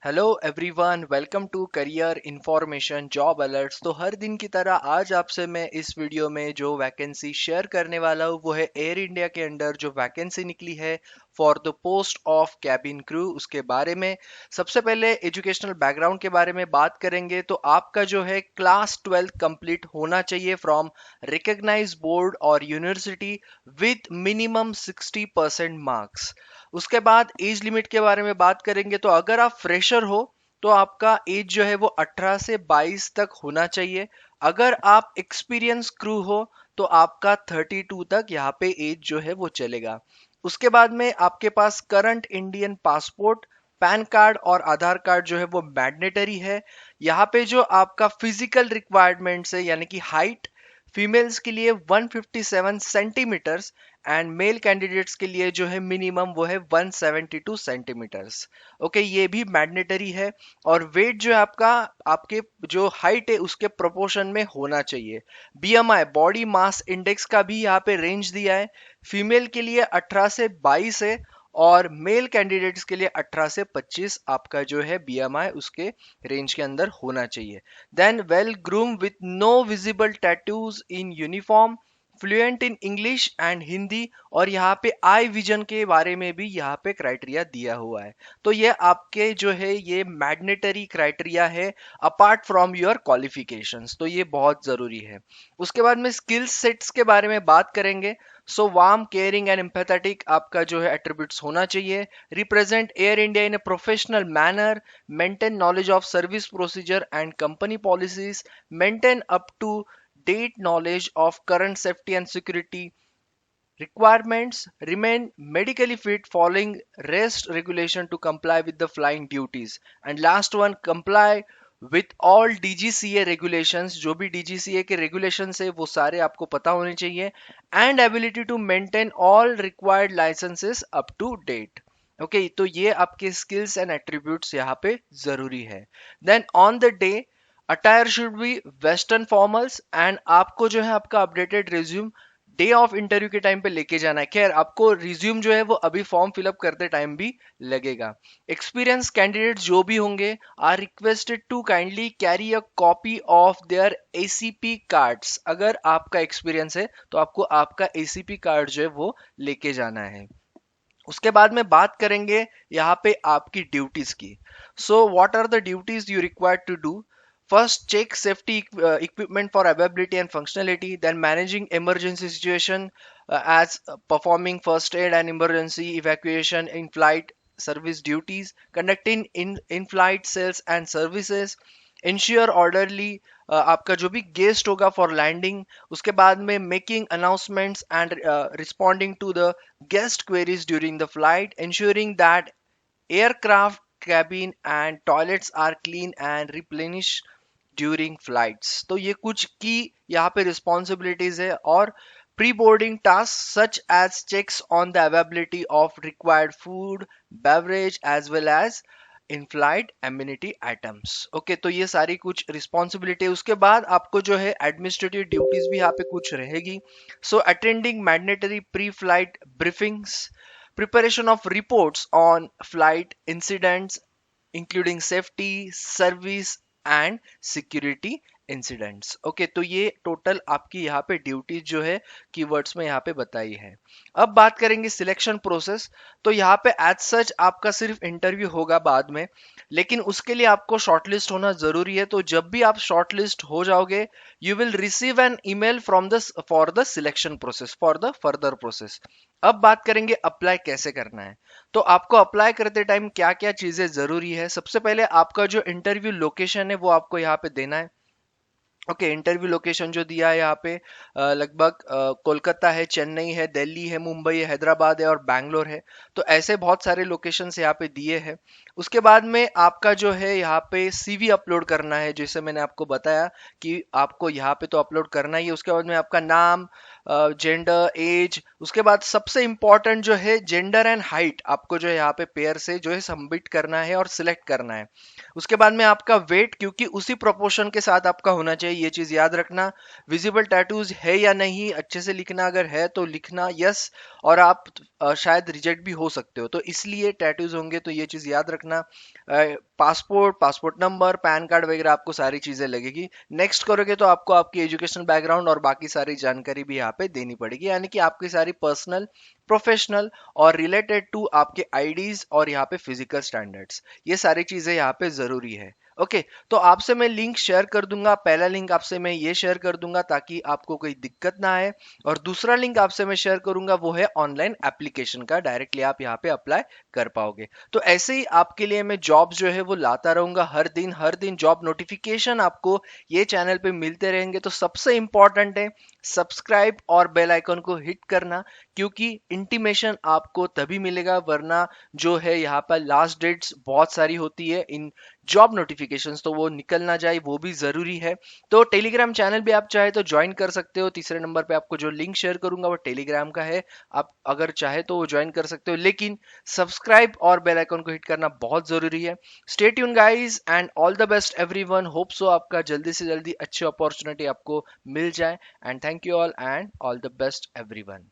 Hello everyone, welcome to career information job alerts. तो हर दिन की तरह आज आपसे मैं इस वीडियो में जो वैकेंसी शेयर करने वाला हूँ वो है एयर इंडिया के अंडर जो वैकेंसी निकली है for the post of cabin crew, उसके बारे में। सबसे पहले एजुकेशनल बैकग्राउंड के बारे में बात करेंगे तो आपका जो है क्लास 12 कंप्लीट होना चाहिए फ्रॉम रिकग्नाइज बोर्ड और यूनिवर्सिटी विथ मिनिमम 60% मार्क्स। उसके बाद एज लिमिट के बारे में बात करेंगे तो अगर आप फ्रेशर हो तो आपका एज जो है वो 18 से 22 तक होना चाहिए। अगर आप एक्सपीरियंस क्रू हो तो आपका 32 तक यहाँ पे एज जो है वो चलेगा। उसके बाद में आपके पास current Indian passport, pan card और आधार कार्ड जो है वो मैंडेटरी है। यहाँ पे जो आपका फिजिकल रिक्वायरमेंट्स है यानी कि हाइट, फीमेल्स के लिए 157 सेंटीमीटर्स एंड मेल कैंडिडेट्स के लिए जो है मिनिमम वो है 172 सेंटीमीटर्स। ओके, ये भी मैंडेटरी है। और वेट जो है आपका, आपके जो हाइट है उसके प्रोपोर्शन में होना चाहिए। बीएमआई बॉडी मास इंडेक्स का भी यहाँ पे रेंज दिया है। फीमेल के लिए 18 से 22 है और मेल कैंडिडेट्स के लिए 18 से 25 आपका जो है बीएमआई उसके रेंज के अंदर होना चाहिए। Then well groom with no visible tattoos in uniform, fluent in English and Hindi. और यहाँ पे आई विजन के बारे में भी यहाँ पे क्राइटेरिया दिया हुआ है। तो ये आपके जो है ये मैग्नेटरी क्राइटेरिया है अपार्ट फ्रॉम योर क्वालिफिकेशंस, तो ये बहुत जरूरी है। उसके बाद में स्किल सेट्स के बारे में बात करेंगे। So warm, caring and empathetic आपका जो है एट्रीब्यूट्स होना चाहिए। Represent Air India in a professional manner, maintain knowledge of service procedure and company policies, maintain up to date knowledge of current safety and security requirements, remain medically fit following rest regulation to comply with the flying duties, and last one, comply with all DGCA regulations। जो भी DGCA के regulations है वो सारे आपको पता होने चाहिए। and ability to maintain all required licenses up to date। Okay तो ये आपके स्किल्स एंड एट्रीब्यूट्स यहाँ पे जरूरी है। Then on the day attire should be western formals and आपको जो है आपका updated resume day of interview के टाइम पे लेके जाना है। खैर आपको रिज्यूम जो है वो अभी फॉर्म फिलअप करते टाइम भी लगेगा। एक्सपीरियंस कैंडिडेट्स जो भी होंगे are requested to kindly carry a copy of their ACP cards. अगर आपका एक्सपीरियंस है तो आपको आपका एसीपी कार्ड जो है वो लेके जाना है। उसके बाद में बात करेंगे यहाँ पे आपकी ड्यूटीज की। So what are the duties you required to do. First, check safety equipment for availability and functionality. Then, managing emergency situation as performing first aid and emergency evacuation in flight service duties. Conducting in-flight sales and services. Ensure orderly आपका जो भी guest होगा for landing. उसके बाद में making announcements and responding to the guest queries during the flight, ensuring that aircraft cabin and toilets are clean and replenished during flights। तो ये कुछ की यहाँ पे रिस्पॉन्सिबिलिटीज है। और pre boarding task such as checks on the availability of required food, beverage as well as in flight amenity items. Okay तो ये सारी कुछ रिस्पॉन्सिबिलिटी है। उसके बाद आपको जो है एडमिनिस्ट्रेटिव ड्यूटीज भी यहाँ पे कुछ रहेगी। So attending mandatory pre flight briefings, preparation of reports on flight incidents including safety, service and security incidents. Okay तो ये टोटल आपकी यहाँ पे ड्यूटीज जो है कीवर्ड्स में यहाँ पे बताई है। अब बात करेंगे सिलेक्शन प्रोसेस। तो यहाँ पे एज सच आपका सिर्फ इंटरव्यू होगा बाद में, लेकिन उसके लिए आपको शॉर्टलिस्ट होना जरूरी है। तो जब भी आप शॉर्टलिस्ट हो जाओगे you will receive an email from the for the selection process for the further process. अब बात करेंगे अप्लाई कैसे करना है। तो आपको अप्लाई करते टाइम क्या क्या चीजें जरूरी है। सबसे पहले आपका जो इंटरव्यू लोकेशन है वो आपको यहाँ पे देना है। ओके इंटरव्यू लोकेशन जो दिया है यहाँ पे लगभग कोलकाता है, चेन्नई है, दिल्ली है, मुंबई है, हैदराबाद है और बैंगलोर है। तो ऐसे बहुत सारे लोकेशंस यहाँ पे दिए हैं। उसके बाद में आपका जो है यहाँ पे सीवी अपलोड करना है, जैसे मैंने आपको बताया कि आपको यहाँ पे तो अपलोड करना ही है। उसके बाद में आपका नाम, जेंडर, एज, उसके बाद सबसे इंपॉर्टेंट जो है जेंडर एंड हाइट, आपको जो है यहाँ पे पेयर से जो है सबमिट करना है और सिलेक्ट करना है। उसके बाद में आपका वेट, क्योंकि उसी प्रोपोर्शन के साथ आपका होना चाहिए, ये चीज याद रखना। विजिबल टैटूज है या नहीं, अच्छे से लिखना, अगर है तो लिखना यस, और आप शायद रिजेक्ट भी हो सकते हो, तो इसलिए टैटूज होंगे, तो ये चीज याद रखना। Passport, passport number, pan card वगैरह आपको सारी चीजें लगेगी। नेक्स्ट करोगे तो आपको आपकी एजुकेशनल बैकग्राउंड और बाकी सारी जानकारी भी यहाँ पे देनी पड़ेगी, यानी कि आपकी सारी पर्सनल, प्रोफेशनल और रिलेटेड टू आपके आईडीज और यहाँ पे फिजिकल स्टैंडर्ड्स, ये सारी चीजें यहाँ पे जरूरी है। ओके, तो आपसे मैं लिंक शेयर कर दूंगा। पहला लिंक आपसे मैं ये शेयर कर दूंगा ताकि आपको कोई दिक्कत ना आए, और दूसरा लिंक आपसे मैं शेयर करूंगा वो है ऑनलाइन एप्लीकेशन का, डायरेक्टली आप यहाँ पे अप्लाई कर पाओगे। तो ऐसे ही आपके लिए मैं जॉब जो है वो लाता रहूंगा, हर दिन जॉब नोटिफिकेशन आपको ये चैनल पे मिलते रहेंगे। तो सबसे इंपॉर्टेंट है सब्सक्राइब और बेल आइकन को हिट करना, क्योंकि इंटीमेशन आपको तभी मिलेगा, वरना जो है यहाँ पर लास्ट डेट्स बहुत सारी होती है इन जॉब नोटिफिकेशंस, तो वो निकल ना जाए, वो भी जरूरी है। तो टेलीग्राम चैनल भी आप चाहे तो ज्वाइन कर सकते हो, तीसरे नंबर पे आपको जो लिंक शेयर करूंगा वो टेलीग्राम का है, आप अगर चाहे तो वो ज्वाइन कर सकते हो, लेकिन सब्सक्राइब और बेल आइकन को हिट करना बहुत जरूरी है। Stay tune guys and all the best everyone, hope so आपका जल्दी से जल्दी अच्छी अपॉर्चुनिटी आपको मिल जाए, and thank you all and all the best everyone.